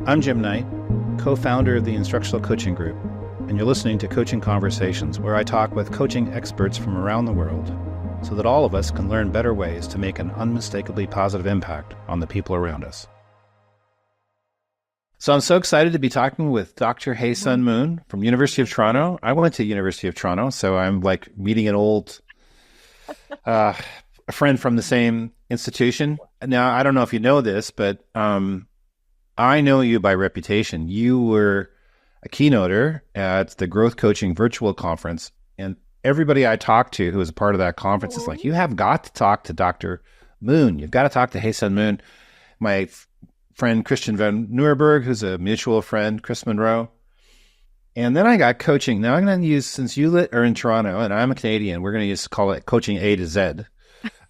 I'm Jim Knight, co-founder of the Instructional Coaching Group, and you're listening to Coaching Conversations, where I talk with coaching experts from around the world so that all of us can learn better ways to make an unmistakably positive impact on the people around us. So I'm so excited to be talking with Dr. Haesun Moon from University of Toronto. I went to University of Toronto, so I'm like meeting an old a friend from the same institution. Now, I don't know if you know this, but I know you by reputation. You were a keynoter at the Growth Coaching Virtual Conference, and everybody I talked to who was a part of that conference is like, you have got to talk to Dr. Moon. You've got to talk to Haesun Moon. My friend Christian Van Nieuwerburg, who's a mutual friend, Chris Monroe. And then I got coaching. Now I'm going to use, since you are in Toronto and I'm a Canadian, we're going to call it coaching A to Z.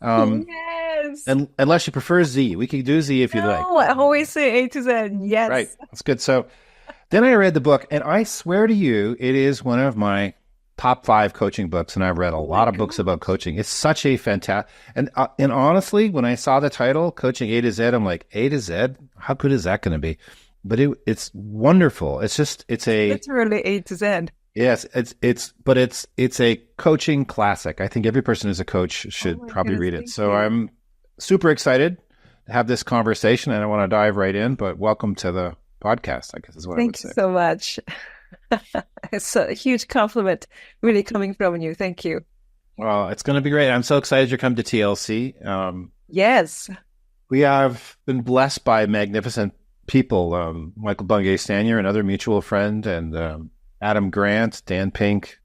Yes. And unless you prefer Z, we can do Z if you like. I always say A to Z. Yes. Right. That's good. So then I read the book, and I swear to you, it is one of my top 5 coaching books. And I've read a lot of books about coaching. It's such a fantastic, and honestly, when I saw the title, Coaching A to Z, I'm like, A to Z? How good is that going to be? But it's wonderful. It's literally A to Z. Yes, it's a coaching classic. I think every person who's a coach should probably read it. So I'm super excited to have this conversation, and I want to dive right in. But welcome to the podcast, I guess is what I would say. Thank you so much. It's a huge compliment, really coming from you. Thank you. Well, it's going to be great. I'm so excited you're coming to TLC. Yes, we have been blessed by magnificent people, Michael Bungay-Stanier, another mutual friend, and Adam Grant, Dan Pink,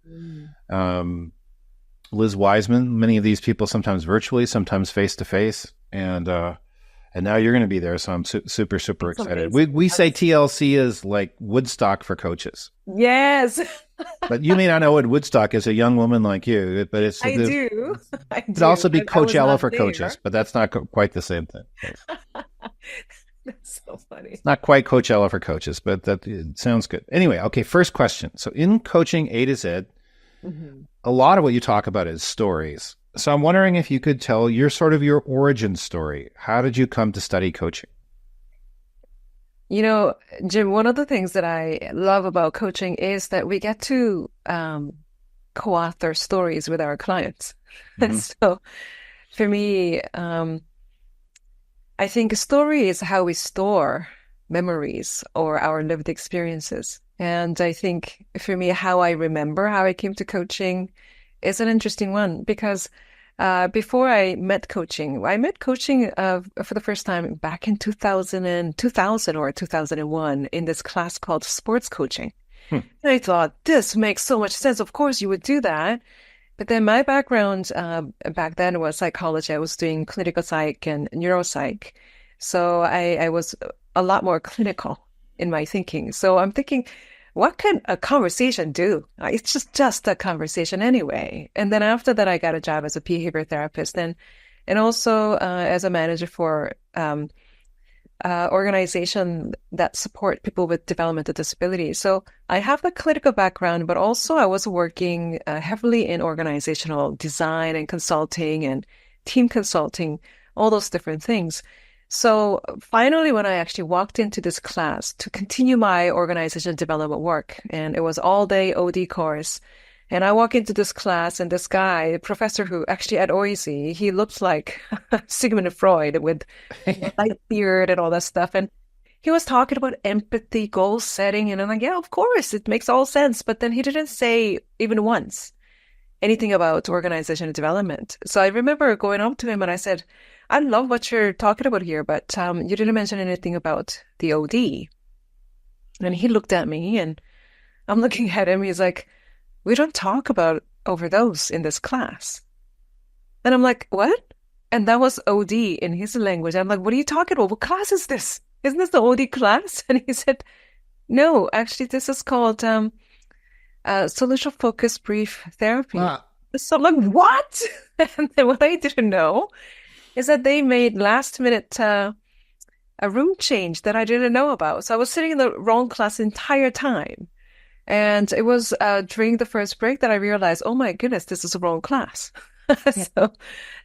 Liz Wiseman. Many of these people, sometimes virtually, sometimes face-to-face. And now you're going to be there, so I'm super excited. We say TLC is like Woodstock for coaches. Yes. But you may not know what Woodstock is, a young woman like you, but it's... I do. It could also be Coachella for coaches, but that's not quite the same thing. That's so funny. It's not quite Coachella for coaches, but it sounds good. Anyway, okay, first question. So in coaching A to Z, a lot of what you talk about is stories. So I'm wondering if you could tell your origin story. How did you come to study coaching? You know, Jim, one of the things that I love about coaching is that we get to co-author stories with our clients. Mm-hmm. So for me, I think a story is how we store memories or our lived experiences. And I think for me, how I remember how I came to coaching is an interesting one, because before I met coaching for the first time back in 2000 or 2001 in this class called sports coaching. And I thought, this makes so much sense. Of course, you would do that. But then my background back then was psychology. I was doing clinical psych and neuropsych. So I was a lot more clinical in my thinking. So I'm thinking, what can a conversation do? It's just a conversation anyway. And then after that, I got a job as a behavior therapist and also as a manager for organization that support people with developmental disabilities. So I have the clinical background, but also I was working heavily in organizational design and consulting and team consulting, all those different things. So finally, when I actually walked into this class to continue my organization development work, and it was all day OD course, and I walk into this class, and this guy, a professor who actually at OIC, he looked like Sigmund Freud with light beard and all that stuff. And he was talking about empathy, goal setting. And I'm like, yeah, of course, it makes all sense. But then he didn't say even once anything about organizational development. So I remember going up to him and I said, I love what you're talking about here, but you didn't mention anything about the OD. And he looked at me and I'm looking at him. He's like, we don't talk about overdose in this class. And I'm like, what? And that was OD in his language. I'm like, what are you talking about? What class is this? Isn't this the OD class? And he said, no, actually, this is called solution focused brief therapy. So I'm like, what? And then what I didn't know is that they made last minute a room change that I didn't know about. So I was sitting in the wrong class the entire time. And it was during the first break that I realized, oh my goodness, this is the wrong class. So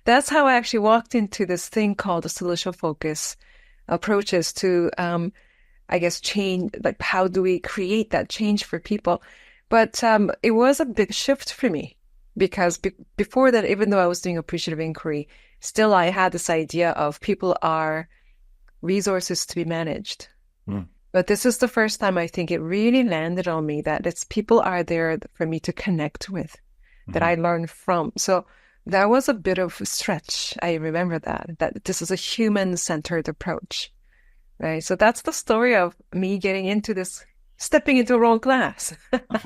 that's how I actually walked into this thing called the solution focus approaches to I guess, change, like how do we create that change for people? But it was a big shift for me because before that, even though I was doing appreciative inquiry, still I had this idea of people are resources to be managed. Mm. But this is the first time I think it really landed on me that it's people are there for me to connect with, that I learn from. So that was a bit of a stretch. I remember that this is a human-centered approach, right? So that's the story of me getting into this, stepping into a wrong class.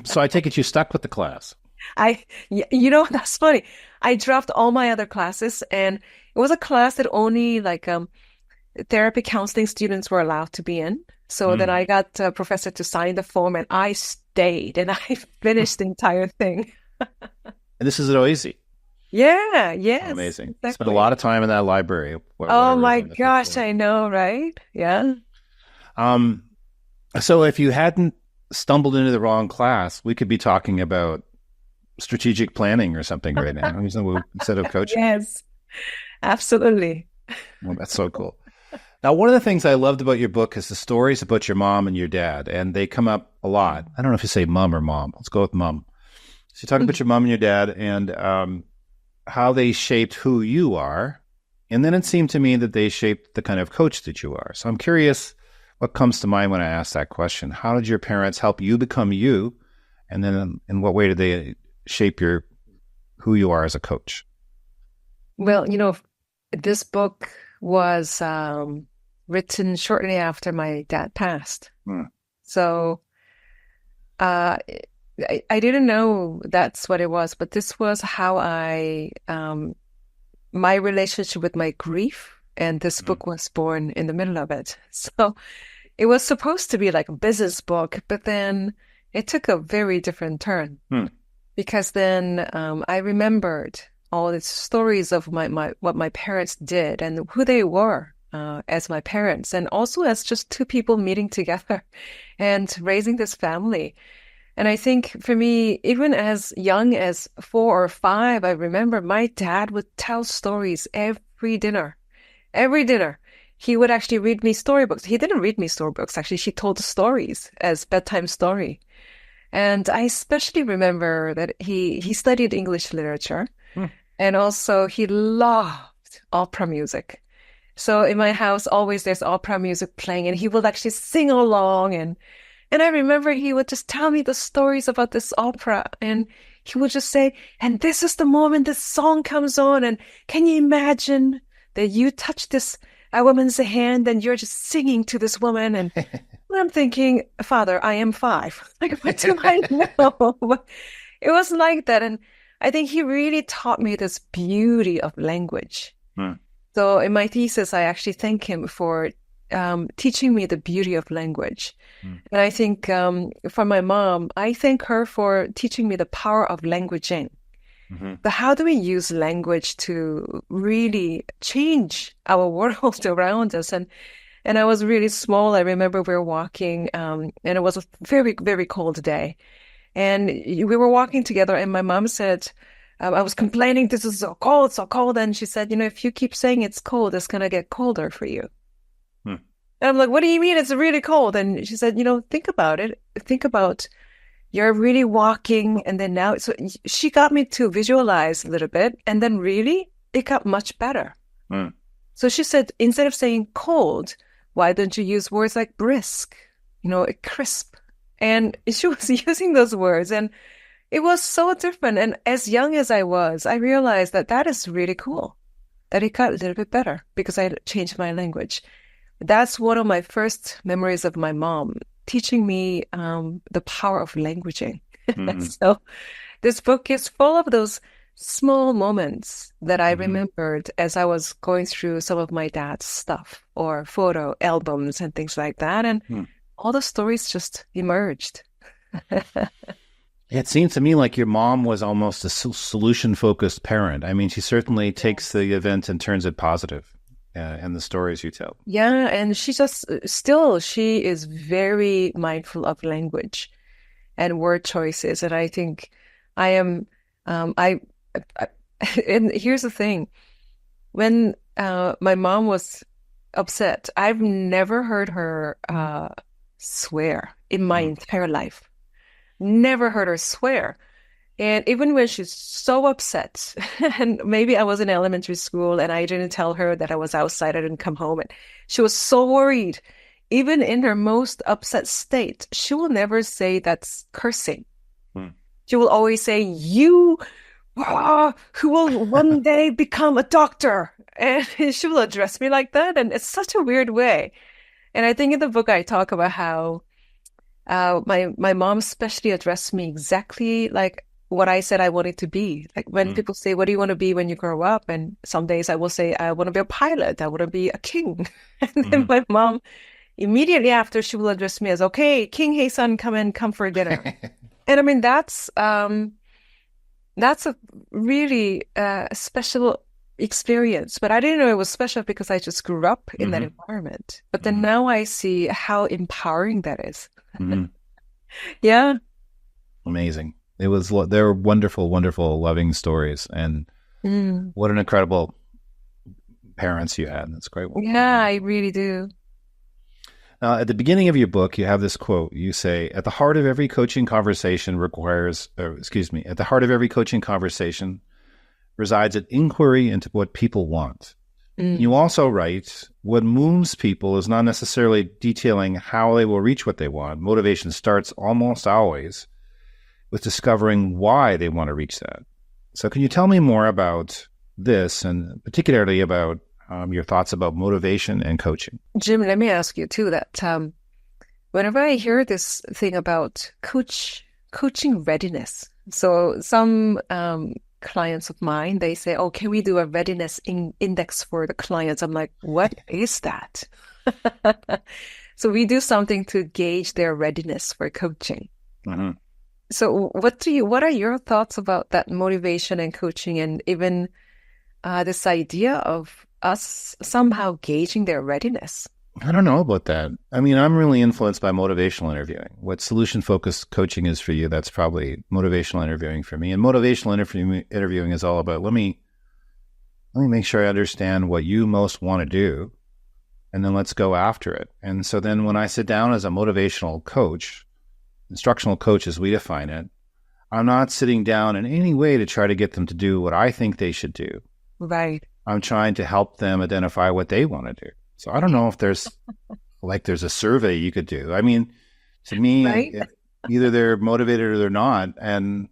So I take it you stuck with the class. That's funny. I dropped all my other classes, and it was a class that only like therapy counseling students were allowed to be in. So then I got a professor to sign the form, and I stayed, and I finished the entire thing. And this is at OAZ. Yeah, yes. Oh, amazing. Exactly. Spent a lot of time in that library. Oh my gosh, I know, right? Yeah. So if you hadn't stumbled into the wrong class, we could be talking about strategic planning or something right now instead of coaching. Yes, absolutely. Well, that's so cool. Now, one of the things I loved about your book is the stories about your mom and your dad, and they come up a lot. I don't know if you say mom or mom. Let's go with mom. So you talk about your mom and your dad and how they shaped who you are. And then it seemed to me that they shaped the kind of coach that you are. So I'm curious what comes to mind when I ask that question. How did your parents help you become you? And then in what way did they shape who you are as a coach? Well, this book was written shortly after my dad passed. So I didn't know that's what it was, but this was how my relationship with my grief, and this book was born in the middle of it. So it was supposed to be like a business book, but then it took a very different turn because then I remembered all the stories of what my parents did and who they were as my parents, and also as just two people meeting together and raising this family. And I think for me, even as young as 4 or 5, I remember my dad would tell stories every dinner. Every dinner. He would actually read me storybooks. He didn't read me storybooks, actually. He told stories as bedtime story. And I especially remember that he studied English literature. And also he loved opera music. So in my house, always there's opera music playing, and he would actually sing along. And I remember he would just tell me the stories about this opera, and he would just say, and this is the moment this song comes on, and can you imagine that you touch this a woman's hand and you're just singing to this woman? And I'm thinking, Father, I am 5. Like, what do I know? It was like that. And I think he really taught me this beauty of language. So in my thesis, I actually thank him for teaching me the beauty of language. And I think for my mom, I thank her for teaching me the power of languaging. But how do we use language to really change our world around us? And I was really small. I remember we were walking, and it was a very, very cold day. And we were walking together, and my mom said, I was complaining, this is so cold, so cold. And she said, if you keep saying it's cold, it's going to get colder for you. And I'm like, what do you mean it's really cold? And she said, think about it. Think about you're really walking. And then now, so she got me to visualize a little bit. And then really, it got much better. So she said, instead of saying cold, why don't you use words like brisk, crisp? And she was using those words, and it was so different. And as young as I was, I realized that is really cool, that it got a little bit better because I changed my language. That's one of my first memories of my mom teaching me the power of languaging. So this book is full of those small moments that I remembered as I was going through some of my dad's stuff or photo albums and things like that. And all the stories just emerged. It seems to me like your mom was almost a solution-focused parent. I mean, she certainly takes the event and turns it positive in the stories you tell. Yeah, and she is very mindful of language and word choices. And I think I am, and here's the thing. When my mom was upset, I've never heard her swear in my entire life. Never heard her swear. And even when she's so upset, and maybe I was in elementary school and I didn't tell her that I was outside, I didn't come home, and she was so worried. Even in her most upset state, she will never say that's cursing. She will always say, you who will one day become a doctor. And she will address me like that. And it's such a weird way. And I think in the book, I talk about how my mom especially addressed me exactly like what I said I wanted to be. Like when people say, what do you want to be when you grow up? And some days I will say, I want to be a pilot. I want to be a king. And then my mom, immediately after, she will address me as, okay, King Haesun, come for dinner. And I mean, that's a really special experience. But I didn't know it was special because I just grew up in that environment. But then now I see how empowering that is. Yeah. Amazing. They're wonderful, wonderful, loving stories. And what an incredible parents you had. That's great. Yeah, I really do. At the beginning of your book, you have this quote. You say, at the heart of every coaching conversation at the heart of every coaching conversation resides an inquiry into what people want. You also write, what moves people is not necessarily detailing how they will reach what they want. Motivation starts almost always with discovering why they want to reach that. So can you tell me more about this, and particularly about your thoughts about motivation and coaching? Jim, let me ask you too that whenever I hear this thing about coaching readiness, so some clients of mine, they say, oh, can we do a readiness index for the clients? I'm like, what is that? So we do something to gauge their readiness for coaching. So what are your thoughts about that motivation and coaching, and even this idea of us somehow gauging their readiness? I don't know about that. I mean, I'm really influenced by motivational interviewing. What solution-focused coaching is for you, that's probably motivational interviewing for me. And motivational interviewing is all about, let me make sure I understand what you most want to do, and then let's go after it. And so then when I sit down as a motivational coach, instructional coach as we define it, I'm not sitting down in any way to try to get them to do what I think they should do. Right. I'm trying to help them identify what they want to do. So I don't know if there's a survey you could do. I mean, to me, right? Either they're motivated or they're not. And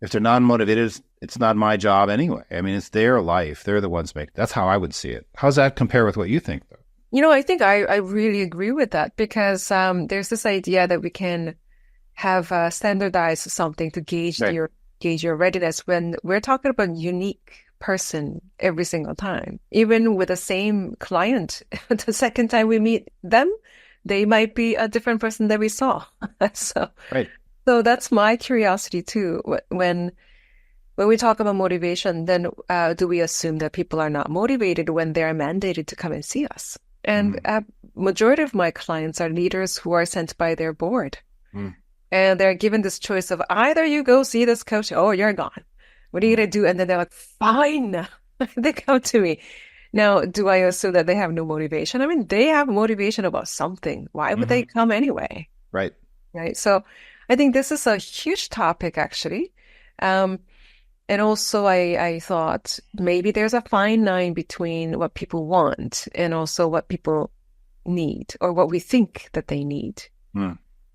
if they're not motivated, it's not my job anyway. I mean, it's their life. They're the ones making. That's how I would see it. How's that compare with what you think, though? You know, I think I really agree with that, because there's this idea that we can have standardized something to gauge your readiness when we're talking about unique person every single time. Even with the same client, the second time we meet them, they might be a different person that we saw. So that's my curiosity too. When we talk about motivation, then do we assume that people are not motivated when they're mandated to come and see us? And majority of my clients are leaders who are sent by their board. And they're given this choice of either you go see this coach or you're gone. What are you going to do? And then they're like, fine. They come to me. Now, do I assume that they have no motivation? I mean, they have motivation about something. Why would they come anyway? Right. So I think this is a huge topic, actually. And also, I thought maybe there's a fine line between what people want and also what people need, or what we think that they need.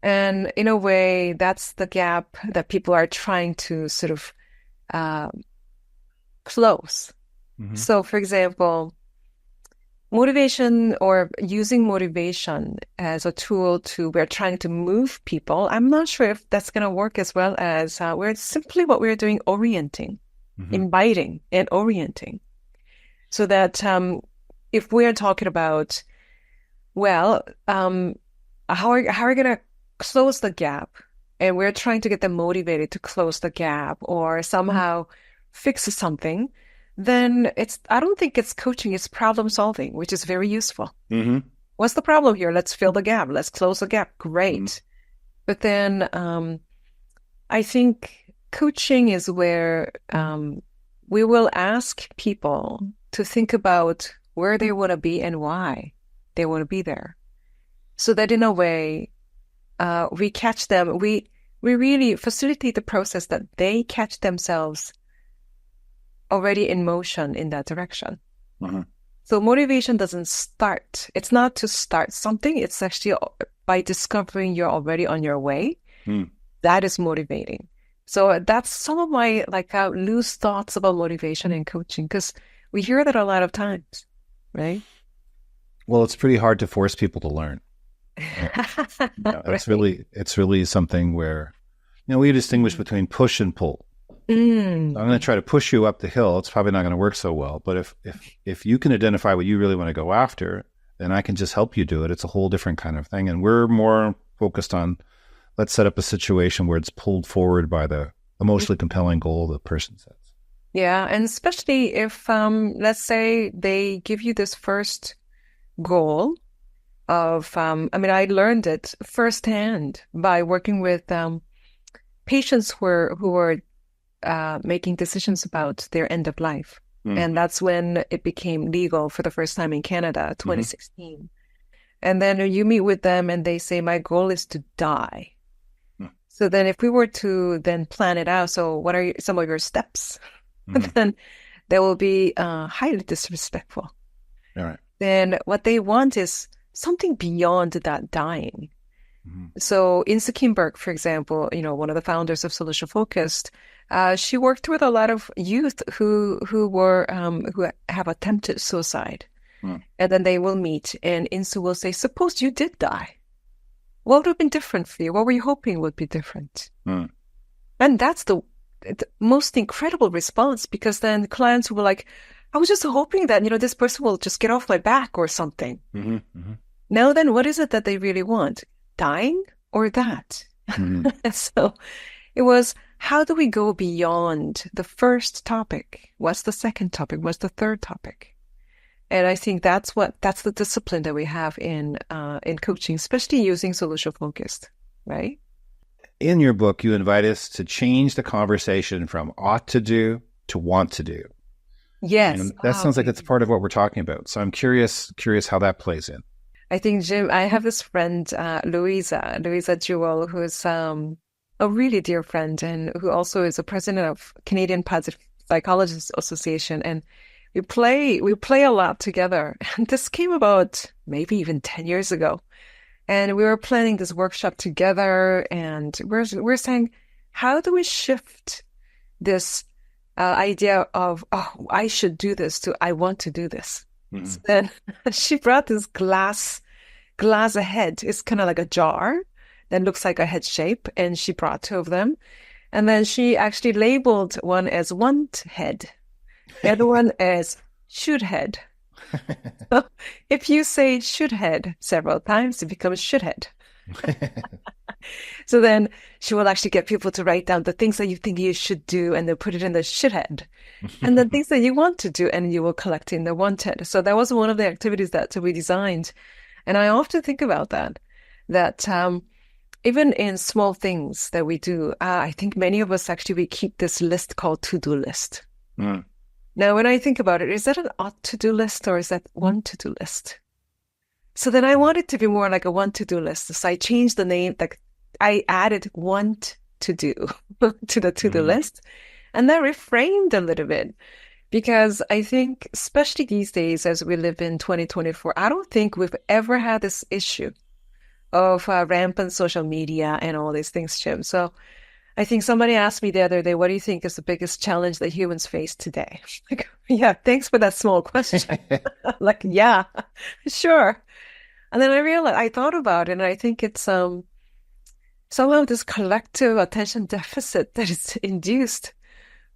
And in a way, that's the gap that people are trying to sort of close. So, for example, motivation, or using motivation as a tool we're trying to move people. I'm not sure if that's going to work as well as we're doing orienting, inviting and orienting. So that if we're talking about, how are we going to close the gap, and we're trying to get them motivated to close the gap or somehow fix something, then I don't think it's coaching, it's problem solving, which is very useful. What's the problem here? Let's fill the gap. Let's close the gap. Great. But then I think coaching is where we will ask people to think about where they want to be and why they want to be there. so that in a way, we catch them. We really facilitate the process that they catch themselves already in motion in that direction. Mm-hmm. So motivation doesn't start. It's not to start something. It's actually by discovering you're already on your way. Mm. That is motivating. So that's some of my loose thoughts about motivation and coaching, because we hear that a lot of times, right? Well, it's pretty hard to force people to learn. It's really something where, we distinguish between push and pull. I'm going to try to push you up the hill. It's probably not going to work so well. But if you can identify what you really want to go after, then I can just help you do it. It's a whole different kind of thing. And we're more focused on, let's set up a situation where it's pulled forward by the emotionally compelling goal the person sets. Yeah. And especially if, let's say they give you this first goal of, I learned it firsthand by working with patients who were making decisions about their end of life. And that's when it became legal for the first time in Canada, 2016. Mm-hmm. And then you meet with them and they say, my goal is to die. So then if we were to then plan it out, so what are some of your steps? Then they will be highly disrespectful. All right. Then what they want is something beyond that dying. So Insa Kimberg, for example, one of the founders of Solution Focused, she worked with a lot of youth who have attempted suicide. And then they will meet and Insu will say, suppose you did die. What would have been different for you? What were you hoping would be different? And that's the most incredible response, because then clients were like, I was just hoping that, this person will just get off my back or something. Now then, what is it that they really want? Dying or that? So it was, how do we go beyond the first topic? What's the second topic? What's the third topic? And I think that's the discipline that we have in coaching, especially using solution focused, right? In your book, you invite us to change the conversation from ought to do to want to do. Yes. And that sounds like that's part of what we're talking about. So I'm curious how that plays in. I think, Jim, I have this friend, Louisa Jewell, who's a really dear friend and who also is a president of Canadian Positive Psychologists Association. And we play a lot together. And this came about maybe even 10 years ago. And we were planning this workshop together and we're saying, how do we shift this idea of, oh, I should do this to, I want to do this. So then she brought this glass ahead. It's kind of like a jar that looks like a head shape. And she brought two of them. And then she actually labeled one as want head, the other one as should head. So if you say should head several times, it becomes should head. So then she will actually get people to write down the things that you think you should do and then put it in the should head. And the things that you want to do, and you will collect in the wanted. So that was one of the activities that we designed. And I often think about that even in small things that we do, I think many of us actually, we keep this list called to-do list. Now, when I think about it, is that an ought to-do list or is that want to-do list? So then I want it to be more like a want to-do list. So I changed the name, like I added want to do to the to-do list. And that reframed a little bit, because I think, especially these days as we live in 2024, I don't think we've ever had this issue of rampant social media and all these things, Jim. So I think somebody asked me the other day, what do you think is the biggest challenge that humans face today? Like, yeah, thanks for that small question. Like, yeah, sure. And then I thought about it, and I think it's somehow this collective attention deficit that is induced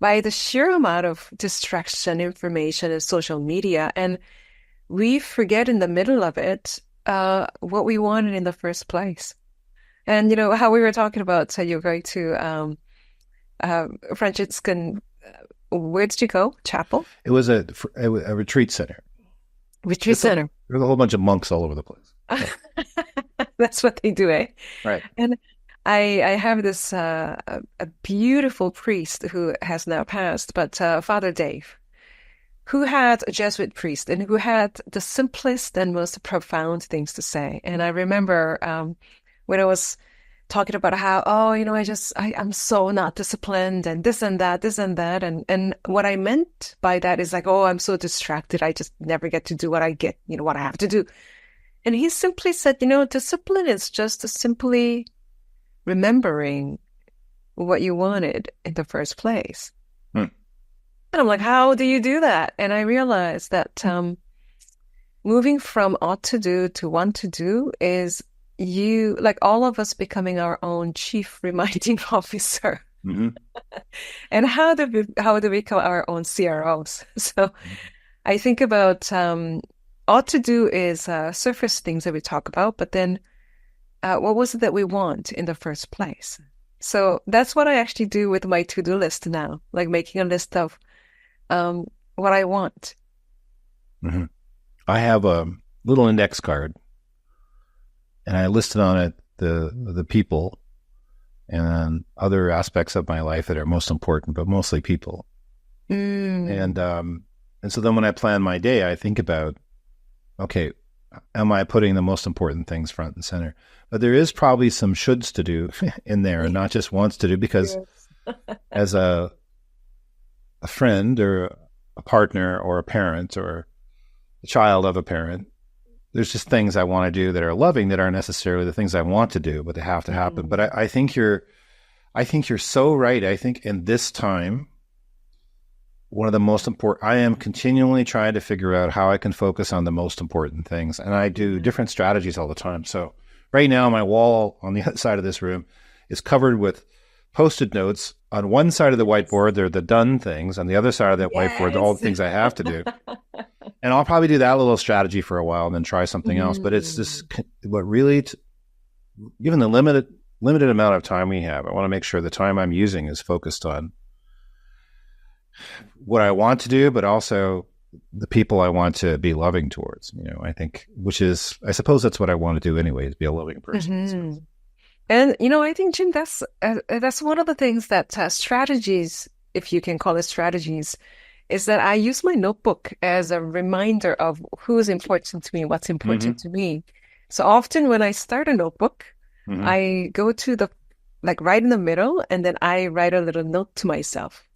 by the sheer amount of distraction, information, and social media. And we forget in the middle of it what we wanted in the first place. And, how we were talking about, so you're going to Franciscan, where did you go? Chapel? It was a retreat center. Retreat center. There was a whole bunch of monks all over the place. That's what they do, eh? Right. And I have this a beautiful priest who has now passed, but Father Dave. who had a Jesuit priest and who had the simplest and most profound things to say. And I remember when I was talking about how, oh, I'm so not disciplined and this and that, this and that. And what I meant by that is like, oh, I'm so distracted. I just never get to do what what I have to do. And he simply said, discipline is just simply remembering what you wanted in the first place. And I'm like, how do you do that? And I realized that moving from ought to do to want to do is like all of us becoming our own chief reminding officer. Mm-hmm. And how do we become our own CROs? So I think about ought to do is surface things that we talk about, but then what was it that we want in the first place? So that's what I actually do with my to-do list now, like making a list of what I want. Mm-hmm. I have a little index card, and I listed on it the people and other aspects of my life that are most important, but mostly people. And so then when I plan my day, I think about, okay, am I putting the most important things front and center? But there is probably some shoulds to do in there, and not just wants to do, because as a friend or a partner or a parent or a child of a parent, there's just things I want to do that are loving that aren't necessarily the things I want to do, but they have to happen. But I think you're so right. I think in this time, one of the most important, I am continually trying to figure out how I can focus on the most important things. And I do different strategies all the time. So right now, my wall on the other side of this room is covered with Post-it notes. On one side of the whiteboard, they're the done things. On the other side of that whiteboard, they're all the things I have to do. And I'll probably do that little strategy for a while and then try something else. But it's just what really, given the limited amount of time we have, I want to make sure the time I'm using is focused on what I want to do, but also the people I want to be loving towards. I think, I suppose that's what I want to do anyway, is be a loving person. So. And, I think, Jim, that's one of the things that strategies, if you can call it strategies, is that I use my notebook as a reminder of who's important to me, what's important to me. So often when I start a notebook, I go to right in the middle, and then I write a little note to myself.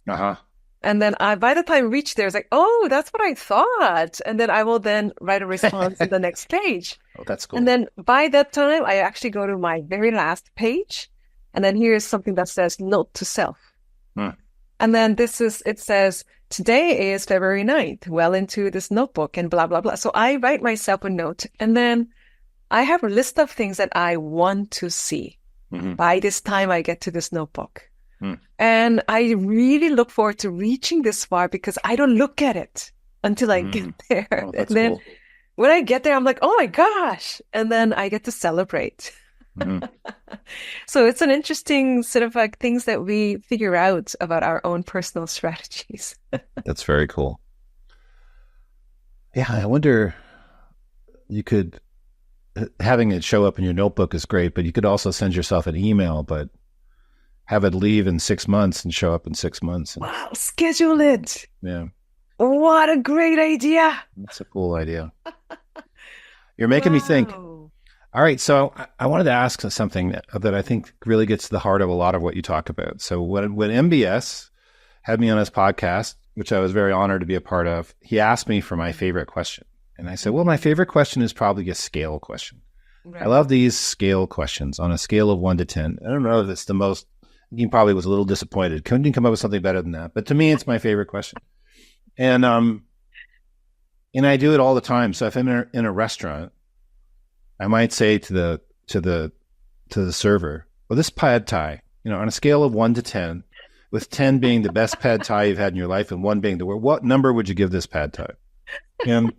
And then by the time I reach there, it's like, oh, that's what I thought. And then I will then write a response in the next page. Oh, that's cool. And then by that time, I actually go to my very last page. And then here's something that says note to self. And then it says, today is February 9th, well into this notebook and blah, blah, blah. So I write myself a note, and then I have a list of things that I want to see by this time I get to this notebook. And I really look forward to reaching this far because I don't look at it until I get there. Oh, and then cool. When I get there, I'm like, oh my gosh. And then I get to celebrate. So it's an interesting sort of like things that we figure out about our own personal strategies. That's very cool. Yeah, I wonder, having it show up in your notebook is great, but you could also send yourself an email, but have it leave in 6 months and show up in 6 months. Wow, schedule it. Yeah. What a great idea. That's a cool idea. You're making me think. All right. So I wanted to ask something that I think really gets to the heart of a lot of what you talk about. So when MBS had me on his podcast, which I was very honored to be a part of, he asked me for my favorite question. And I said, well, my favorite question is probably a scale question. Right. I love these scale questions on a scale of 1 to 10. I don't know if it's the most, he probably was a little disappointed. Couldn't come up with something better than that. But to me, it's my favorite question. And I do it all the time. So if I'm in a restaurant, I might say to the server, well, this pad thai, on a scale of 1 to 10, with 10 being the best pad thai you've had in your life and 1 being the worst, what number would you give this pad thai? And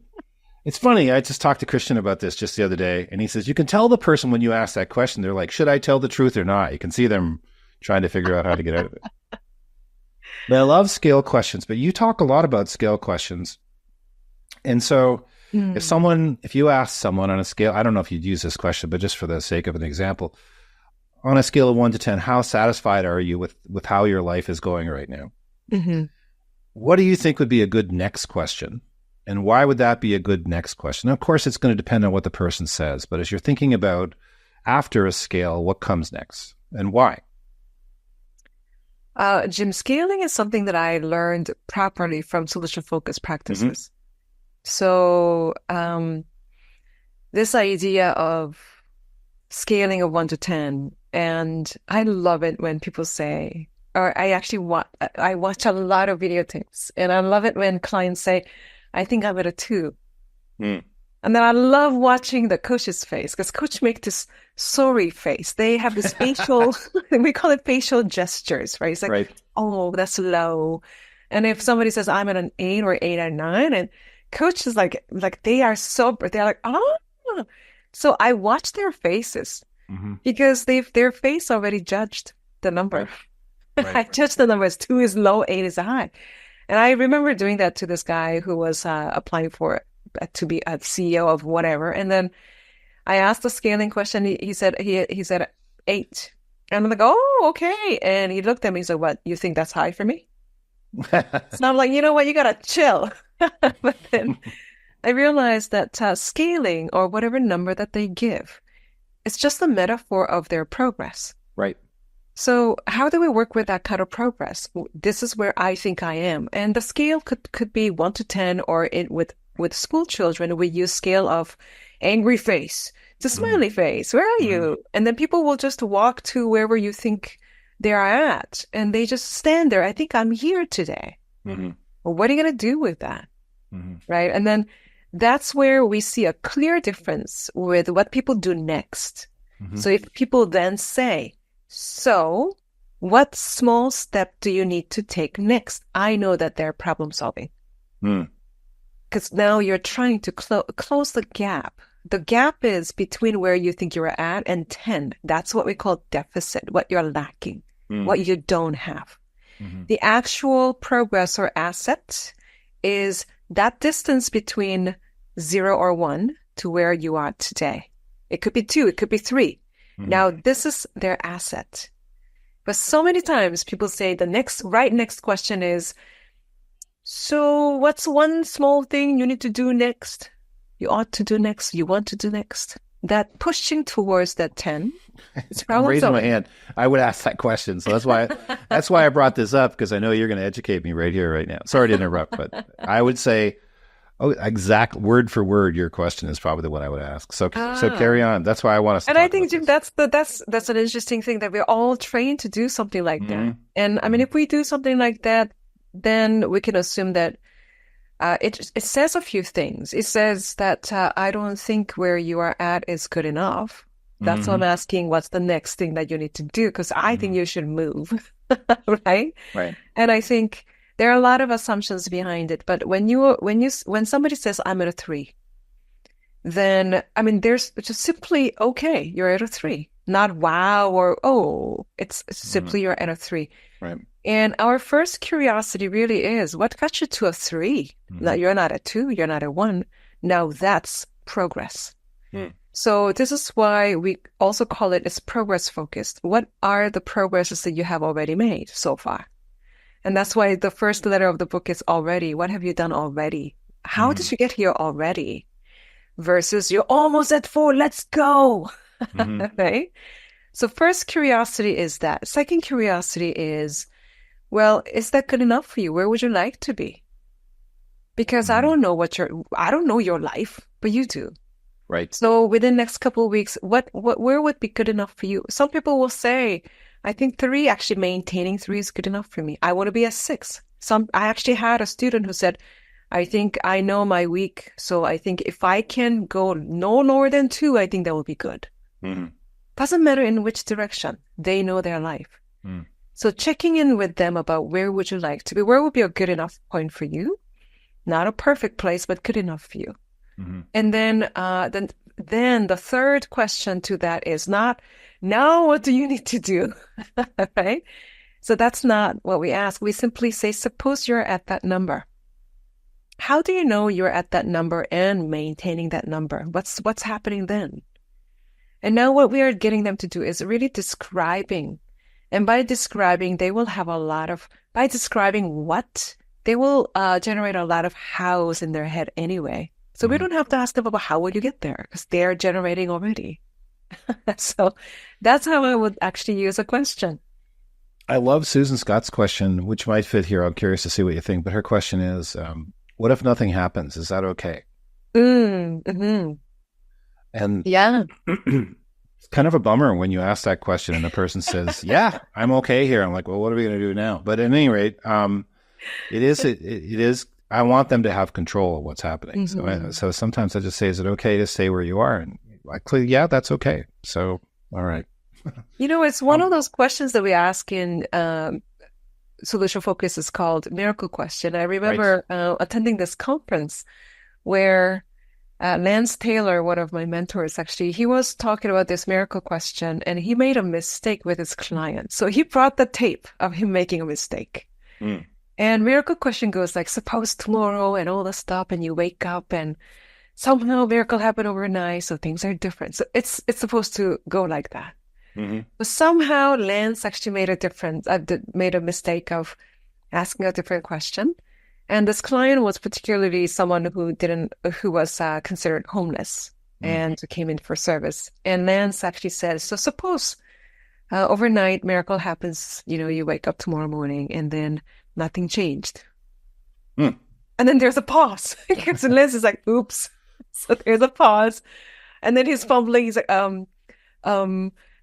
it's funny. I just talked to Christian about this just the other day, and he says, you can tell the person when you ask that question, they're like, should I tell the truth or not? You can see them trying to figure out how to get out of it. But I love scale questions, but you talk a lot about scale questions. And so if you ask someone on a scale, I don't know if you'd use this question, but just for the sake of an example, on a scale of 1 to 10, how satisfied are you with how your life is going right now? What do you think would be a good next question? And why would that be a good next question? Now, of course, it's going to depend on what the person says, but as you're thinking about after a scale, what comes next and why? Jim, scaling is something that I learned properly from solution-focused practices. So this idea of scaling of 1 to 10, and I love it when people say, or I watch a lot of videotapes, and I love it when clients say, I think I'm at a 2. And then I love watching the coach's face, because coach make this sorry face. They have this facial, we call it facial gestures, right? It's like, right. Oh, that's low. And if somebody says I'm at an 8 or 8 or 9, and coach is like they are sober, they're like, oh. So I watch their faces because their face already judged the number. Right. I judged the number as 2 is low, 8 is high. And I remember doing that to this guy who was applying for to be a CEO of whatever. And then I asked the scaling question. He said 8. And I'm like, oh, okay. And he looked at me and said, what, you think that's high for me? So I'm like, you know what, you gotta chill. But then I realized that scaling, or whatever number that they give, it's just a metaphor of their progress. Right. So how do we work with that kind of progress? This is where I think I am. And the scale could be 1 to 10, or with school children, we use scale of angry face to smiley face. Where are you? And then people will just walk to wherever you think they are at, and they just stand there. I think I'm here today. Well, what are you going to do with that? Right? And then that's where we see a clear difference with what people do next. So if people then say, so what small step do you need to take next? I know that they're problem solving. Because now you're trying to close the gap. The gap is between where you think you're at and 10. That's what we call deficit, what you're lacking, what you don't have. The actual progress or asset is that distance between 0 or 1 to where you are today. It could be 2, it could be 3. Now, this is their asset. But so many times people say the next question is, so what's one small thing you need to do next? You ought to do next. You want to do next. That pushing towards that 10. It's I'm raising my hand. I would ask that question. So that's why I brought this up, because I know you're going to educate me right here, right now. Sorry to interrupt, but I would say, exact word for word, your question is probably the one I would ask. So carry on. That's why I want us to. And I think, Jim, that's an interesting thing, that we're all trained to do something like that. And I mean, if we do something like that, then we can assume that it says a few things. It says that I don't think where you are at is good enough. That's why I'm asking, what's the next thing that you need to do? Because I think you should move, right? Right. And I think there are a lot of assumptions behind it. But when somebody says I'm at a 3, then I mean, there's just simply, okay, you're at a 3, not wow or oh. It's simply you're at a 3. Right. And our first curiosity really is, what got you to a 3? That you're not a 2, you're not a 1. Now that's progress. So this is why we also call it as progress focused. What are the progresses that you have already made so far? And that's why the first letter of the book is already. What have you done already? How did you get here already? Versus you're almost at 4, let's go. Right? So first curiosity is that. Second curiosity is, well, is that good enough for you? Where would you like to be? Because I don't know your life, but you do. Right. So within the next couple of weeks, where would be good enough for you? Some people will say, I think 3, actually maintaining 3 is good enough for me. I want to be a 6. I actually had a student who said, I think I know my week. So I think if I can go no lower than 2, I think that will be good. Doesn't matter in which direction. They know their life. So checking in with them about where would you like to be? Where would be a good enough point for you? Not a perfect place, but good enough for you. And then the third question to that is not, now what do you need to do? Right? So that's not what we ask. We simply say, suppose you're at that number. How do you know you're at that number and maintaining that number? What's happening then? And now what we are getting them to do is really describing. And by describing, they will have by describing what they will generate a lot of hows in their head anyway. So we don't have to ask them about how will you get there because they're generating already. So that's how I would actually use a question. I love Susan Scott's question, which might fit here. I'm curious to see what you think. But her question is, what if nothing happens? Is that okay? Mm-hmm. And Yeah. it's kind of a bummer when you ask that question and the person says, yeah, I'm okay here. I'm like, well, what are we going to do now? But at any rate, it is, I want them to have control of what's happening. Mm-hmm. So sometimes I just say, is it okay to stay where you are? And actually, yeah, that's okay. So, all right. It's one of those questions that we ask in Solution Focus is called Miracle Question. I remember attending this conference where Lance Taylor, one of my mentors, actually, he was talking about this miracle question and he made a mistake with his client. So he brought the tape of him making a mistake. And miracle question goes like, suppose tomorrow and all the stuff and you wake up and somehow miracle happened overnight. So things are different. So it's supposed to go like that. But somehow Lance actually made a mistake of asking a different question. And this client was particularly someone who was considered homeless and came in for service. And Lance actually said, so suppose overnight miracle happens, you wake up tomorrow morning and then nothing changed. And then there's a pause. And Lance is like, oops. So there's a pause. And then he's fumbling. He's like,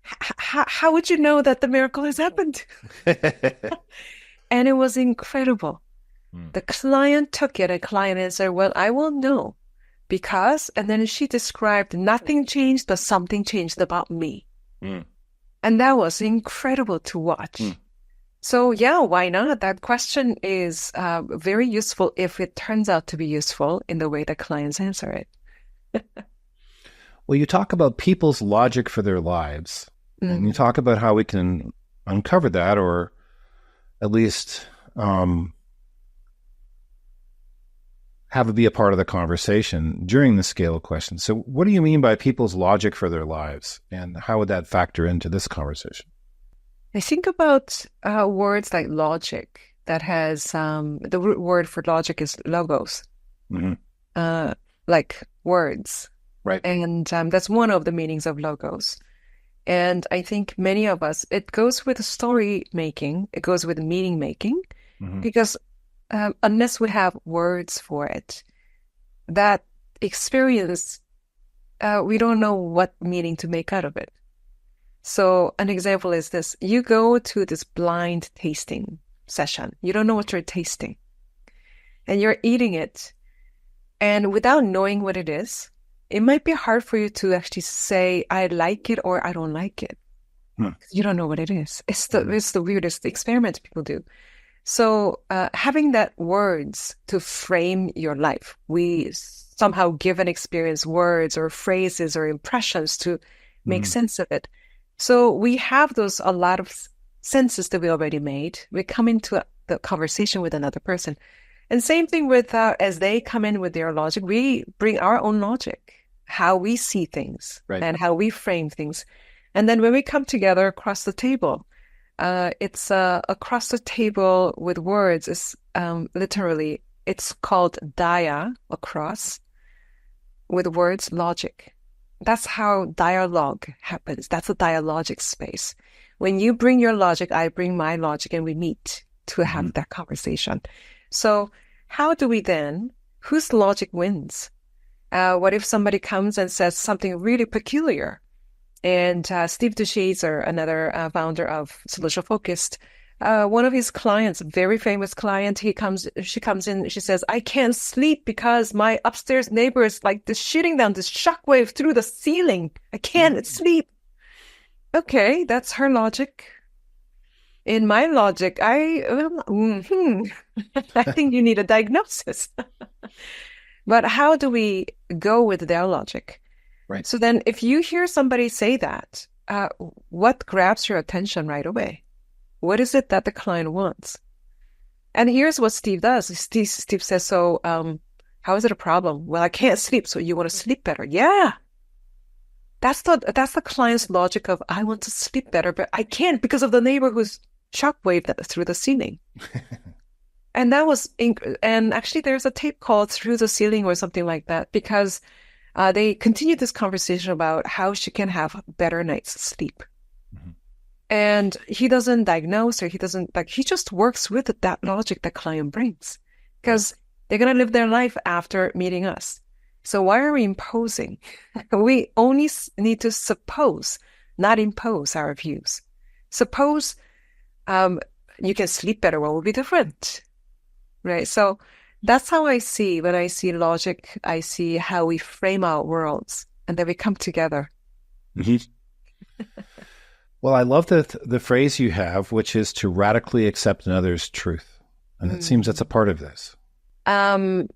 how would you know that the miracle has happened? And it was incredible. The client took it. A client answered, well, I will know because, and then she described nothing changed, but something changed about me. And that was incredible to watch. So yeah, why not? That question is very useful if it turns out to be useful in the way the clients answer it. Well, you talk about people's logic for their lives. And you talk about how we can uncover that or at least have it be a part of the conversation during the scale question. So what do you mean by people's logic for their lives? And how would that factor into this conversation? I think about words like logic that has, the root word for logic is logos, like words. Right. And that's one of the meanings of logos. And I think many of us, it goes with story making, it goes with meaning making, because unless we have words for it, that experience, we don't know what meaning to make out of it. So an example is this. You go to this blind tasting session. You don't know what you're tasting. And you're eating it. And without knowing what it is, it might be hard for you to actually say, I like it or I don't like it. You don't know what it is. It's the weirdest experiment people do. So having that words to frame your life, we somehow give an experience words or phrases or impressions to make sense of it. So we have a lot of senses that we already made. We come into the conversation with another person. And same thing with, as they come in with their logic, we bring our own logic, how we see things and how we frame things. And then when we come together across the table, it's across the table with words is literally, it's called dia, across, with words, logic. That's how dialogue happens. That's a dialogic space. When you bring your logic, I bring my logic, and we meet to have that conversation. So how do we then, whose logic wins? What if somebody comes and says something really peculiar? And Steve Dushazer, another founder of Solution Focused, one of his clients, a very famous client, she comes in, she says, I can't sleep because my upstairs neighbor is like this shooting down this shockwave through the ceiling. I can't sleep. Okay, that's her logic. In my logic, I think you need a diagnosis. But how do we go with their logic? Right. So then if you hear somebody say that, what grabs your attention right away? What is it that the client wants? And here's what Steve does. Steve says, so how is it a problem? Well, I can't sleep, so you want to sleep better. Yeah. That's the client's logic of, I want to sleep better, but I can't because of the neighbor who's shockwave through the ceiling. And that was, and actually there's a tape called Through the Ceiling or something like that, because they continued this conversation about how she can have better night's sleep. Mm-hmm. And he doesn't diagnose her. He doesn't, like, he just works with that logic that client brings, because they're going to live their life after meeting us. So why are we imposing? We only need to suppose, not impose our views. Suppose you can sleep better. What will be different? Right? So that's how I see, when I see logic, I see how we frame our worlds, and then we come together. Mm-hmm. Well, I love the phrase you have, which is to radically accept another's truth. And it seems that's a part of this. I've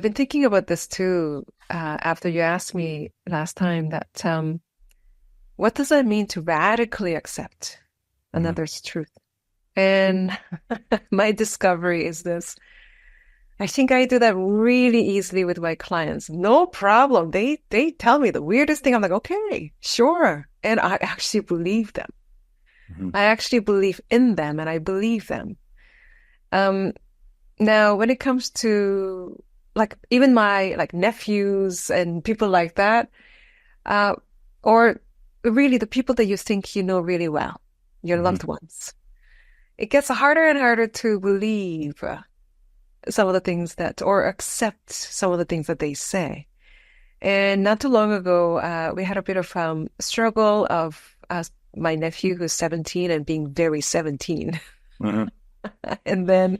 been thinking about this too, after you asked me last time that, what does that mean to radically accept another's truth? And my discovery is this. I think I do that really easily with my clients. No problem. They tell me the weirdest thing. I'm like, okay, sure. And I actually believe them. Mm-hmm. I actually believe in them, and I believe them. Now, when it comes to like even my like nephews and people like that, or really the people that you think you know really well, your loved ones, it gets harder and harder to believe some of the things or accept some of the things that they say. And not too long ago, we had a bit of struggle of my nephew who's 17 and being very 17. Mm-hmm. And then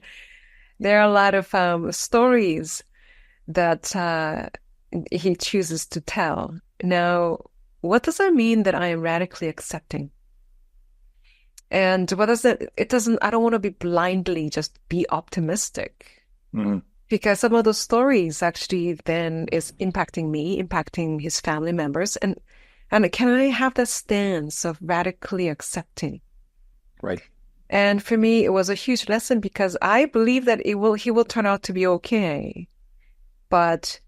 there are a lot of stories that he chooses to tell. Now, what does that mean that I am radically accepting? And what does it doesn't, I don't want to be blindly just be optimistic. Mm-hmm. Because some of those stories actually then is impacting me, impacting his family members. And can I have that stance of radically accepting? Right. And for me, it was a huge lesson, because I believe that he will turn out to be okay. But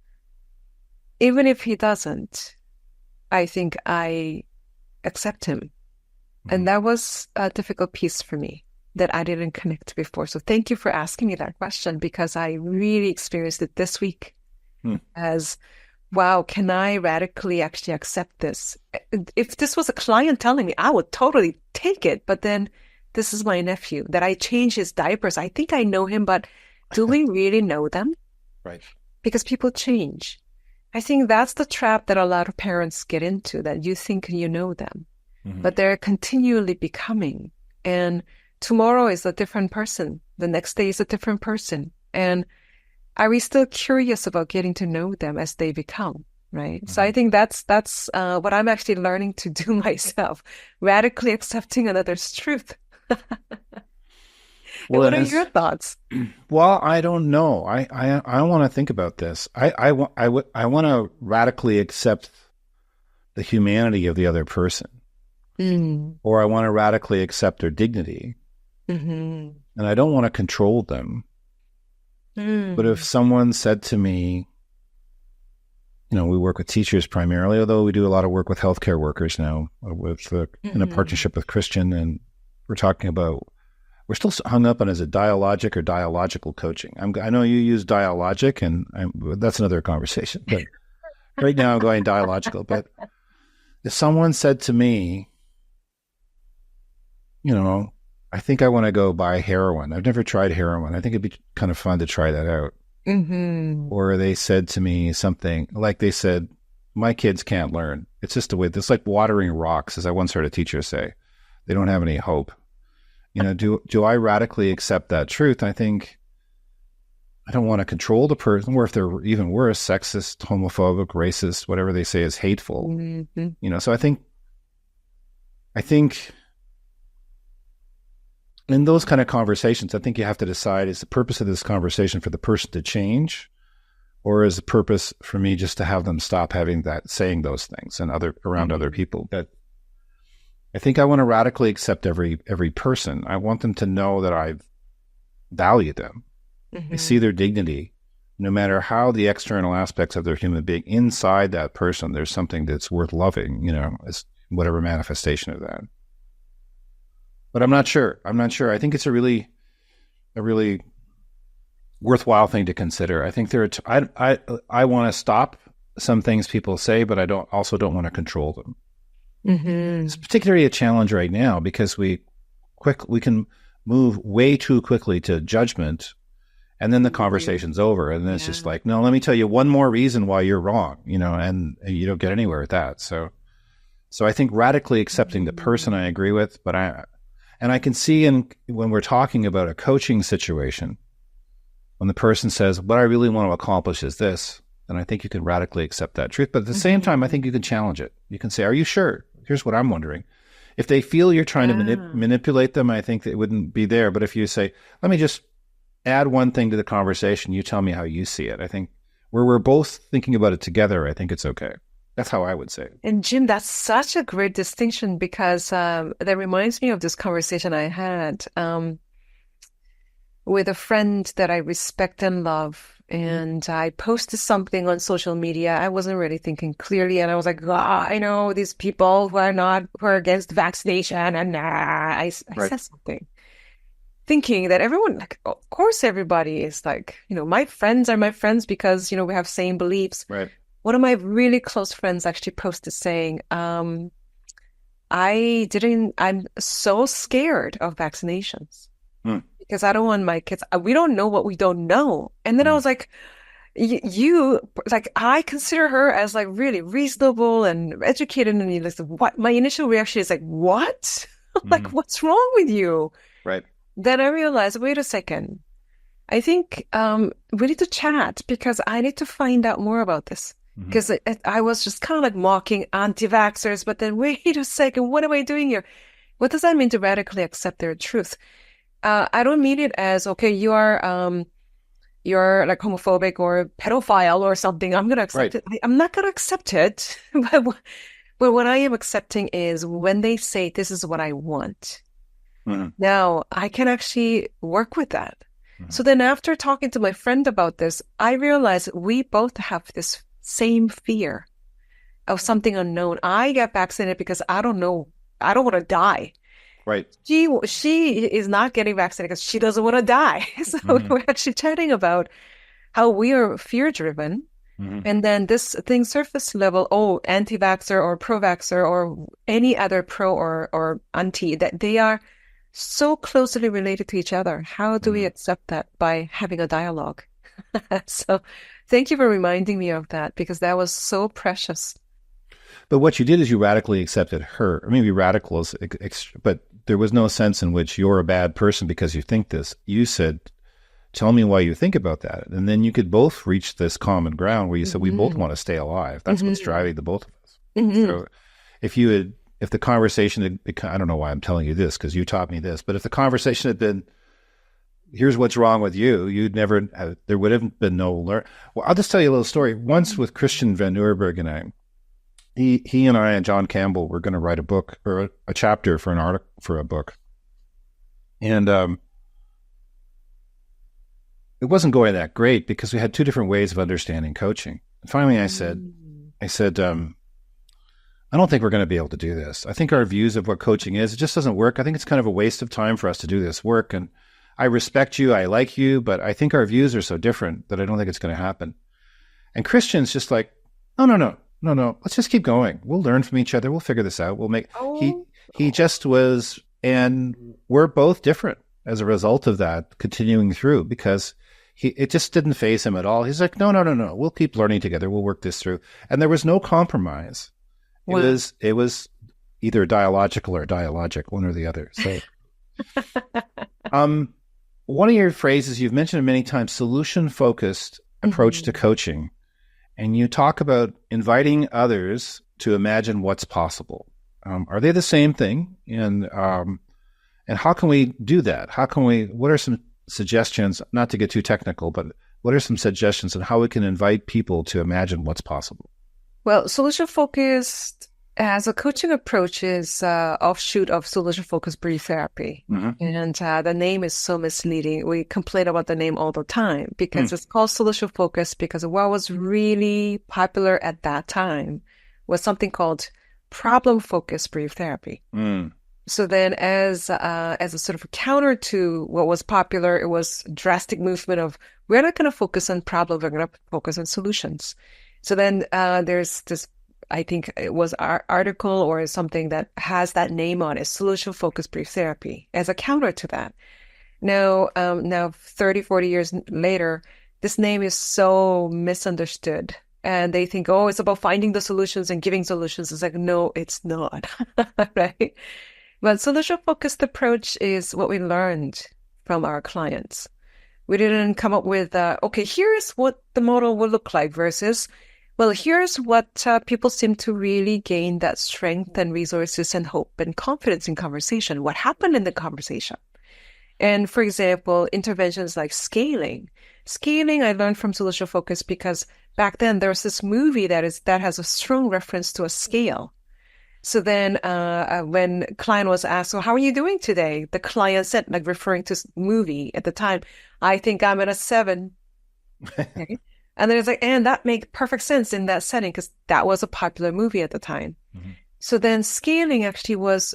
even if he doesn't, I think I accept him. Mm-hmm. And that was a difficult piece for me that I didn't connect before. So thank you for asking me that question, because I really experienced it this week as, wow, can I radically actually accept this? If this was a client telling me, I would totally take it. But then this is my nephew that I change his diapers. I think I know him, but do we really know them? Right. Because people change. I think that's the trap that a lot of parents get into, that you think you know them, but they're continually becoming. And tomorrow is a different person. The next day is a different person. And are we still curious about getting to know them as they become? Right. So I think that's what I'm actually learning to do myself, radically accepting another's truth. Well, what are your thoughts? Well, I don't know. I want to think about this. I want to radically accept the humanity of the other person, or I want to radically accept their dignity, and I don't want to control them. But if someone said to me, we work with teachers primarily, although we do a lot of work with healthcare workers now, in a partnership with Christian, and we're talking about. We're still hung up on, is it dialogic or dialogical coaching? I know you use dialogic, and that's another conversation. But right now I'm going dialogical. But if someone said to me, I think I want to go buy heroin. I've never tried heroin. I think it'd be kind of fun to try that out. Or they said to me something like, they said, my kids can't learn. It's just a way. It's like watering rocks, as I once heard a teacher say. They don't have any hope. Do I radically accept that truth? I think I don't want to control the person, or if they're even worse, sexist, homophobic, racist, whatever they say is hateful. So I think in those kind of conversations, I think you have to decide, is the purpose of this conversation for the person to change, or is the purpose for me just to have them stop saying those things and around other people? But I think I want to radically accept every person. I want them to know that I value them. I see their dignity, no matter how the external aspects of their human being. Inside that person, there's something that's worth loving, as whatever manifestation of that. But I'm not sure. I think it's a really a really worthwhile thing to consider. I think there are I want to stop some things people say, but I don't want to control them. Mm-hmm. It's particularly a challenge right now because we can move way too quickly to judgment, and then the conversation's over, and then it's just like, no, let me tell you one more reason why you're wrong, and you don't get anywhere with that. So I think radically accepting the person I agree with, but I can see when we're talking about a coaching situation, when the person says, what I really want to accomplish is this, then I think you can radically accept that truth. But at the same time, I think you can challenge it. You can say, are you sure? Here's what I'm wondering. If they feel you're trying to manipulate them, I think that it wouldn't be there. But if you say, let me just add one thing to the conversation, you tell me how you see it. I think where we're both thinking about it together, I think it's okay. That's how I would say it. And Jim, that's such a great distinction because that reminds me of this conversation I had with a friend that I respect and love. And I posted something on social media. I wasn't really thinking clearly. And I was like, I know these people who are against vaccination. And I said something thinking that everyone, like, of course, everybody is like, my friends are my friends because, we have same beliefs. Right. One of my really close friends actually posted saying, I'm so scared of vaccinations because I don't want my kids, we don't know what we don't know. And then I was like, I consider her as like really reasonable and educated. And what? My initial reaction is like, what? Like, what's wrong with you? Right. Then I realized, wait a second. I think we need to chat because I need to find out more about this. Because I was just kind of like mocking anti-vaxxers, but then wait a second, what am I doing here? What does that mean to radically accept their truth? I don't mean it as, okay, you're like homophobic or pedophile or something. I'm going to accept it. I'm not going to accept it. But what I am accepting is when they say, this is what I want. Now I can actually work with that. So then after talking to my friend about this, I realized we both have this same fear of something unknown. I got vaccinated because I don't know. I don't want to die. Right. She is not getting vaccinated because she doesn't want to die. So we're actually chatting about how we are fear-driven. And then this thing surface level, anti-vaxxer or pro-vaxxer or any other pro or anti, that they are so closely related to each other. How do we accept that? By having a dialogue. So thank you for reminding me of that because that was so precious. But what you did is you radically accepted her. Maybe radical is, but there was no sense in which you're a bad person because you think this. You said, tell me why you think about that. And then you could both reach this common ground where you said, we both want to stay alive. That's what's driving the both of us. So if the conversation had become, I don't know why I'm telling you this because you taught me this, but if the conversation had been, here's what's wrong with you, there would have been no learn. Well, I'll just tell you a little story. Once with Christian Van Nieuwenburg and I, he and I and John Campbell were going to write a book or a chapter for an article for a book. And it wasn't going that great because we had two different ways of understanding coaching. And finally I said, I don't think we're going to be able to do this. I think our views of what coaching is, it just doesn't work. I think it's kind of a waste of time for us to do this work. And I respect you, I like you, but I think our views are so different that I don't think it's going to happen. And Christian's just like, no. Let's just keep going. We'll learn from each other. We'll figure this out. We'll make. He just was, and we're both different as a result of that continuing through because it just didn't faze him at all. He's like, no. We'll keep learning together. We'll work this through. And there was no compromise. It was either dialogical or dialogic, one or the other. So, one of your phrases you've mentioned many times, solution-focused approach to coaching. And you talk about inviting others to imagine what's possible. Are they the same thing? And how can we do that? What are some suggestions, not to get too technical, but what are some suggestions on how we can invite people to imagine what's possible? Well, solution-focused as a coaching approach is offshoot of solution-focused brief therapy. And the name is so misleading. We complain about the name all the time because it's called solution-focused because what was really popular at that time was something called problem-focused brief therapy. So then as a sort of a counter to what was popular, it was drastic movement of we're not going to focus on problems, we're going to focus on solutions. So then there's this, I think it was our article or something that has that name on it, solution focused brief therapy, as a counter to that. Now 30, 40 years later, this name is so misunderstood. And they think, oh, it's about finding the solutions and giving solutions. It's like, no, it's not, right? But solution-focused approach is what we learned from our clients. We didn't come up with, okay, here's what the model will look like versus, well, here's what people seem to really gain that strength and resources and hope and confidence in conversation. What happened in the conversation? And for example, interventions like scaling. Scaling, I learned from solution focus because back then there was this movie that has a strong reference to a scale. So then when client was asked, so how are you doing today? The client said, like referring to movie at the time, I think I'm at a 7. Okay. And then it's like, and that makes perfect sense in that setting because that was a popular movie at the time. Mm-hmm. So then scaling actually was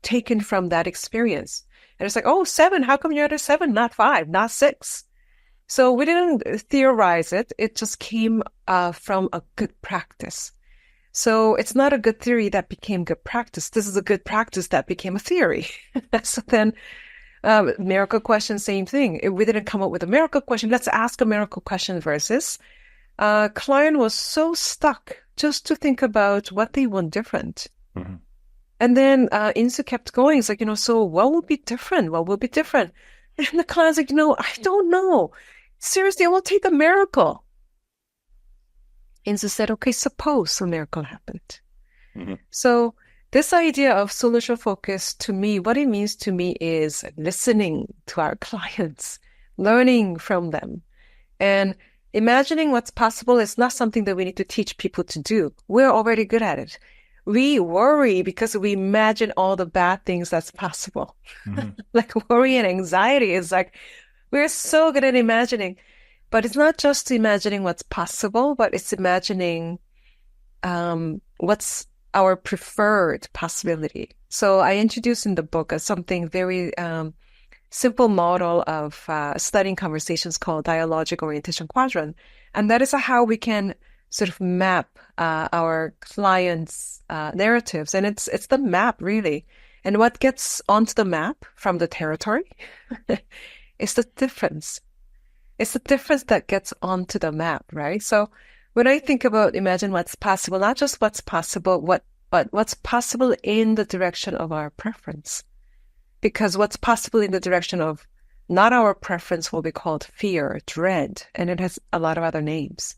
taken from that experience. And it's like, oh, 7, how come you're at a 7, not 5, not 6? So we didn't theorize it. It just came from a good practice. So it's not a good theory that became good practice. This is a good practice that became a theory. So then miracle question, same thing. We didn't come up with a miracle question. Let's ask a miracle question versus client was so stuck just to think about what they want different. Mm-hmm. And then Insu kept going. It's like, so what will be different? What will be different? And the client's like, I don't know. Seriously, I will take a miracle. Insu said, okay, suppose a miracle happened. Mm-hmm. So this idea of solution focus, to me, what it means to me is listening to our clients, learning from them, and imagining what's possible is not something that we need to teach people to do. We're already good at it. We worry because we imagine all the bad things that's possible. Mm-hmm. Like worry and anxiety is like, we're so good at imagining. But it's not just imagining what's possible, but it's imagining what's our preferred possibility. So I introduced in the book something very simple model of studying conversations called dialogic orientation quadrant. And that is how we can sort of map our clients' narratives. And it's the map, really. And what gets onto the map from the territory is the difference. It's the difference that gets onto the map, right? So when I think about imagine what's possible, not just what's possible, but what's possible in the direction of our preference. Because what's possible in the direction of not our preference will be called fear, dread, and it has a lot of other names.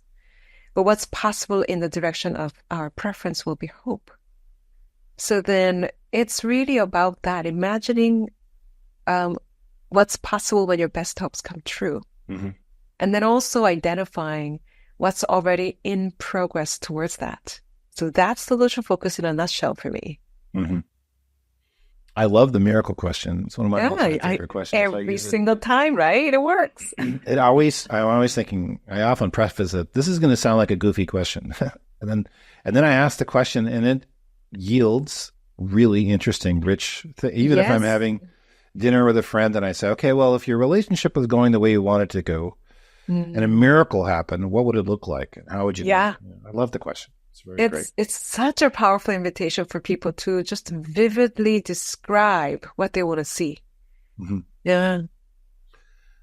But what's possible in the direction of our preference will be hope. So then it's really about that, imagining what's possible when your best hopes come true. Mm-hmm. And then also identifying what's already in progress towards that. So that's solution focus in a nutshell for me. Mm-hmm. I love the miracle question. It's one of my favorite questions. Every single time, right? It works. I'm always thinking, I often preface it, this is going to sound like a goofy question. and then I ask the question and it yields really interesting, rich, even if I'm having dinner with a friend and I say, okay, well, if your relationship was going the way you want it to go and a miracle happened, what would it look like? And how would you? I love the question. It's very great. It's such a powerful invitation for people to just vividly describe what they want to see. Mm-hmm. Yeah.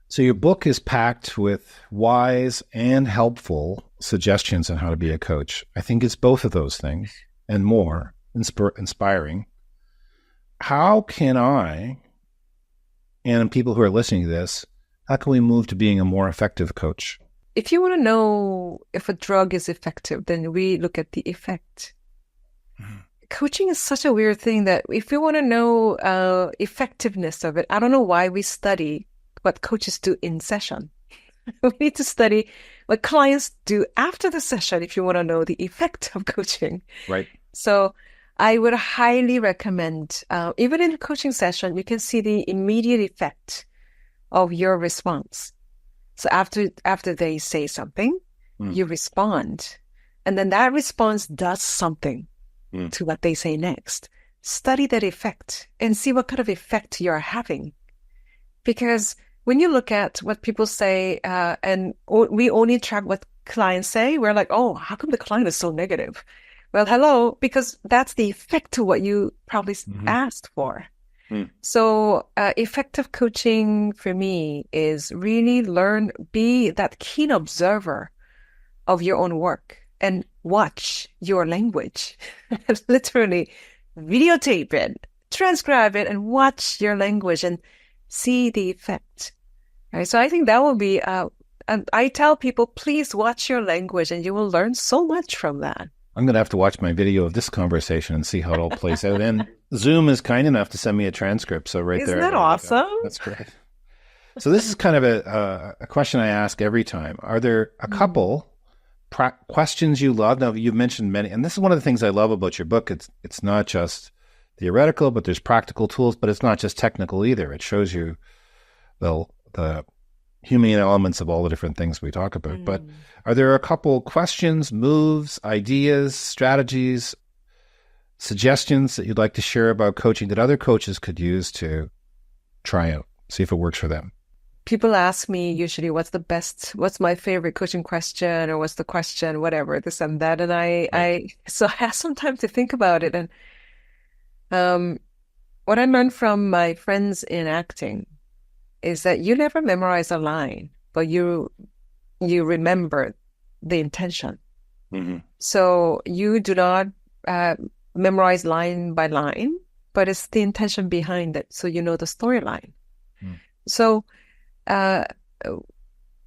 So your book is packed with wise and helpful suggestions on how to be a coach. I think it's both of those things and more inspiring. How can I, and people who are listening to this, how can we move to being a more effective coach? If you want to know if a drug is effective, then we look at the effect. Mm-hmm. Coaching is such a weird thing that if you want to know effectiveness of it, I don't know why we study what coaches do in session. We need to study what clients do after the session if you want to know the effect of coaching. Right. So I would highly recommend, even in a coaching session, you can see the immediate effect of your response. So after they say something, you respond. And then that response does something to what they say next. study that effect and see what kind of effect you're having. Because when you look at what people say, and we only track what clients say, we're like, oh, how come the client is so negative? Well, hello, because that's the effect to what you probably asked for. So effective coaching for me is really be that keen observer of your own work and watch your language. Literally videotape it, transcribe it, and watch your language and see the effect. Right? So I think that will be, and I tell people, please watch your language and you will learn so much from that. I'm going to have to watch my video of this conversation and see how it all plays out. And Zoom is kind enough to send me a transcript. So right Isn't there. that awesome? That's great. So this is kind of a question I ask every time. Are there a couple questions you love? Now, you've mentioned many, and this is one of the things I love about your book. It's not just theoretical, but there's practical tools, but it's not just technical either. It shows you the human elements of all the different things we talk about. But are there a couple questions, moves, ideas, strategies, suggestions that you'd like to share about coaching that other coaches could use to try out, see if it works for them? People ask me usually, what's my favorite coaching question, or what's the question, whatever, this and that. And I have some time to think about it. And what I learned from my friends in acting is that you never memorize a line, but you remember the intention. So you do not memorize line by line, but it's the intention behind it. So you know the storyline. So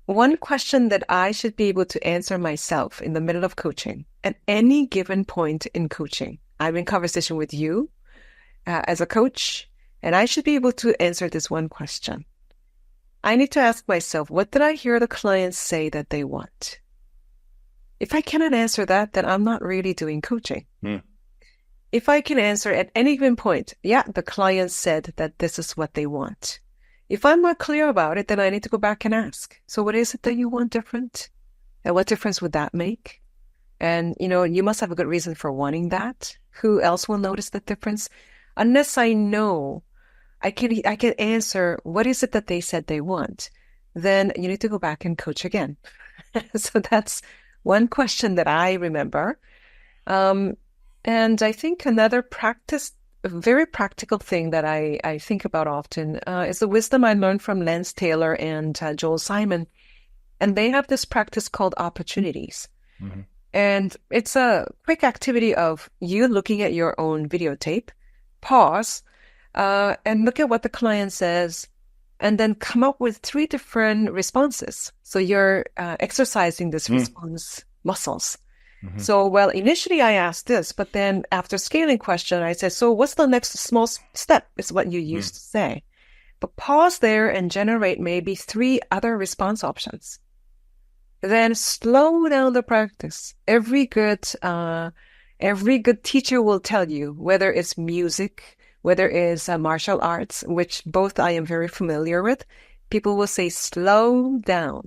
one question that I should be able to answer myself in the middle of coaching, at any given point in coaching, I'm in conversation with you as a coach, and I should be able to answer this one question. I need to ask myself, what did I hear the clients say that they want? If I cannot answer that, then I'm not really doing coaching. If I can answer at any given point, yeah, the client said that this is what they want. If I'm not clear about it, then I need to go back and ask. So what is it that you want different? And what difference would that make? And, you must have a good reason for wanting that. Who else will notice the difference? Unless I know I can answer what is it that they said they want, then you need to go back and coach again. So that's one question that I remember. And I think another a very practical thing that I think about often is the wisdom I learned from Lance Taylor and Joel Simon. And they have this practice called opportunities. And it's a quick activity of you looking at your own videotape, pause, and look at what the client says, and then come up with 3 different responses. So you're exercising this response muscles. So, well, initially I asked this, but then after scaling question, I said, so what's the next small step is what you used to say. But pause there and generate maybe 3 other response options. Then slow down the practice. Every good teacher will tell you, whether it's music, whether it's martial arts, which both I am very familiar with, people will say, slow down,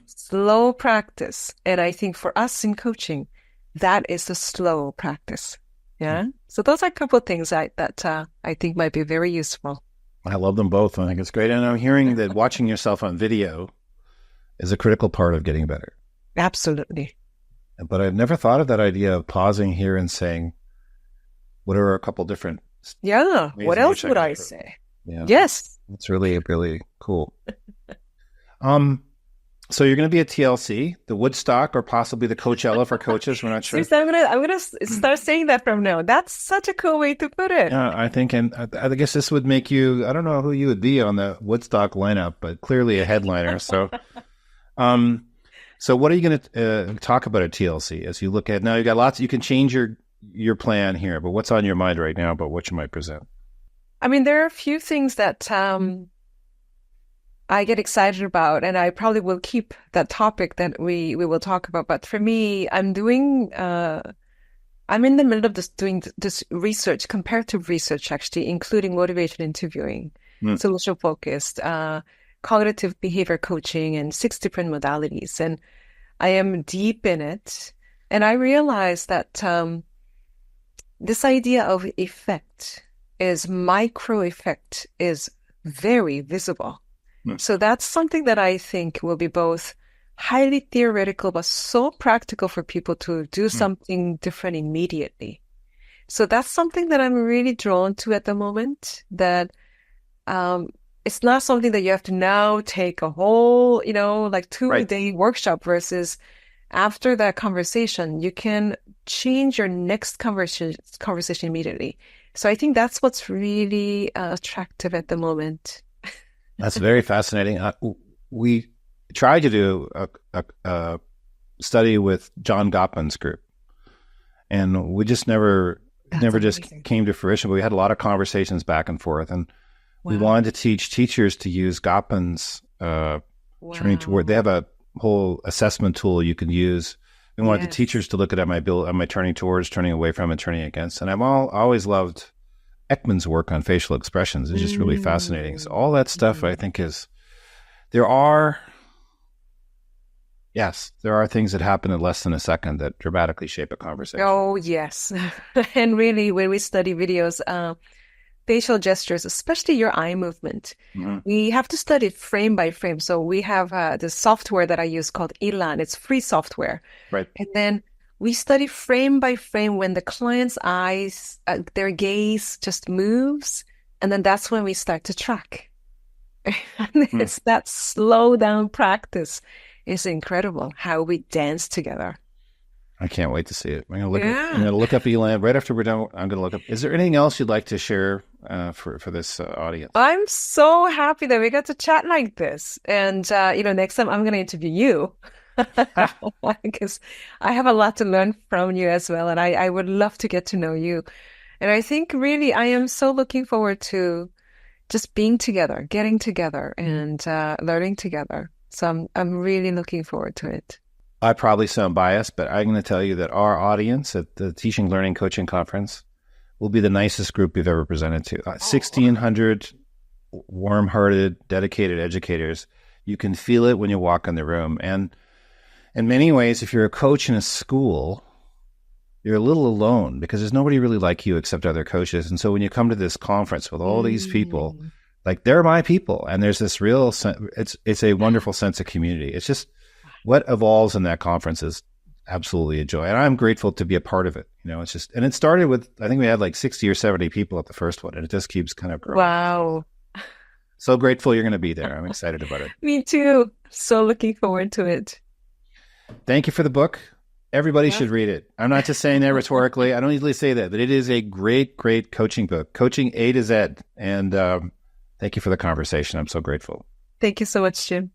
slow practice. And I think for us in coaching, that is the slow practice. Yeah. So those are a couple of things that I think might be very useful. I love them both. I think it's great. And I'm hearing that watching yourself on video is a critical part of getting better. Absolutely. But I've never thought of that idea of pausing here and saying, what are a couple different what else would I say? Yeah. Yes. It's really, really cool. So you're going to be at TLC, the Woodstock, or possibly the Coachella for coaches. We're not sure. I'm gonna start saying that from now. That's such a cool way to put it. Yeah, I think, and I guess this would make you, I don't know who you would be on the Woodstock lineup, but clearly a headliner. So, so what are you going to talk about at TLC as you look at, now you got lots, you can change your plan here, but what's on your mind right now about what you might present? I mean, there are a few things that I get excited about, and I probably will keep that topic that we will talk about. But for me, I'm in the middle of doing this research, comparative research, actually, including motivation interviewing, solution focused, cognitive behavior coaching, and 6 different modalities. And I am deep in it. And I realized that this idea of effect is micro effect is very visible. So that's something that I think will be both highly theoretical, but so practical for people to do something different immediately. So that's something that I'm really drawn to at the moment, that it's not something that you have to now take a whole, like 2-day workshop versus after that conversation, you can change your next conversation immediately. So I think that's what's really attractive at the moment. That's very fascinating. We tried to do a study with John Gottman's group, and we just never just came to fruition. But we had a lot of conversations back and forth, and we wanted to teach teachers to use Gottman's turning toward. They have a whole assessment tool you can use. We wanted the teachers to look at my turning towards, turning away from, and turning against. And I've always loved Ekman's work on facial expressions. It's just really fascinating. So all that stuff, I think, there are things that happen in less than a second that dramatically shape a conversation. Oh, yes. And really, when we study videos, facial gestures, especially your eye movement, we have to study it frame by frame. So we have the software that I use called Elan. It's free software. Right. And then we study frame by frame when the client's eyes, their gaze just moves. And then that's when we start to track. And it's that slow down practice. It's incredible how we dance together. I can't wait to see it. I'm going to look up Elan right after we're done. I'm going to look up. Is there anything else you'd like to share for this audience? I'm so happy that we got to chat like this. And, next time I'm going to interview you because I have a lot to learn from you as well. And I would love to get to know you. And I think really I am so looking forward to just being together, getting together and learning together. So I'm really looking forward to it. I probably sound biased, but I'm going to tell you that our audience at the Teaching, Learning, Coaching Conference will be the nicest group we've ever presented to. 1,600 warm-hearted, dedicated educators. You can feel it when you walk in the room. And in many ways, if you're a coach in a school, you're a little alone because there's nobody really like you except other coaches. And so when you come to this conference with all these people, like they're my people, and there's this real it's a wonderful sense of community. It's just what evolves in that conference is absolutely a joy, and I'm grateful to be a part of it. It's just, and it started with, I think we had like 60 or 70 people at the first one, and it just keeps kind of growing. Wow! So grateful you're going to be there. I'm excited about it. Me too. So looking forward to it. Thank you for the book. Everybody should read it. I'm not just saying that rhetorically. I don't usually say that, but it is a great, great coaching book, coaching A to Z. And thank you for the conversation. I'm so grateful. Thank you so much, Jim.